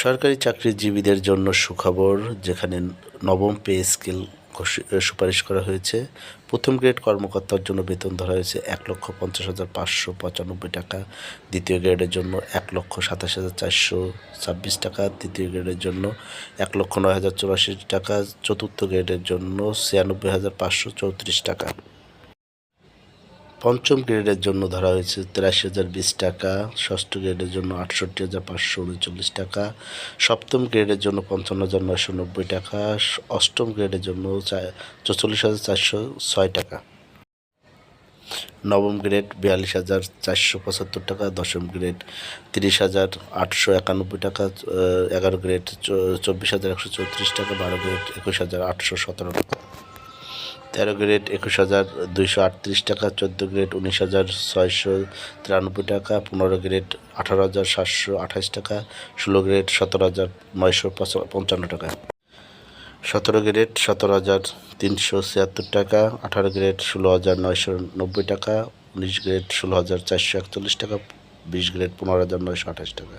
সরকারি চাকরিজীবীদের জন্য সুখবর, যেখানে নবম পে স্কেল সুপারিশ করা হয়েছে। প্রথম গ্রেড কর্মকর্তার জন্য বেতন ধরা হয়েছে ১,৫০,৫৯৫ টাকা, দ্বিতীয় গ্রেডের জন্য ১,২৭,৪২৬ টাকা, তৃতীয় গ্রেডের জন্য ১,০৯,০৮৪ টাকা, চতুর্থ গ্রেডের জন্য ৯৬,৫৩৪ টাকা। পঞ্চম গ্রেডের জন্য ধরা হয়েছে ৮৩,০২০ টাকা, ষষ্ঠ গ্রেডের জন্য ৬৮,৫৩৯ টাকা, সপ্তম গ্রেডের জন্য ৫৫,৯৯০ টাকা, অষ্টম গ্রেডের জন্য ৪৪,৪০৬ টাকা, নবম গ্রেড ৪২,৪৭৫ টাকা, দশম গ্রেড ৩০,৮৯১ টাকা, ১১ গ্রেড ২৪,১৩৪ টাকা, ১২ গ্রেড ২১,৮১৭ টাকা, ১৩ গ্রেড ২১,২৩৮ টাকা, ১৪ গ্রেড ১৯,৬৯৩ টাকা, ১৫ গ্রেড ১৮,৭২৮ টাকা, ১৬ গ্রেড ১৭,৯৫৫ টাকা, ১৭ গ্রেড ১৭,৩৭৬ টাকা, ১৮ গ্রেড ১৬,৯৯০ টাকা, ১৯ গ্রেড ১৬,৪৪১ টাকা, ২০ গ্রেড ১৫,৯২৮ টাকা।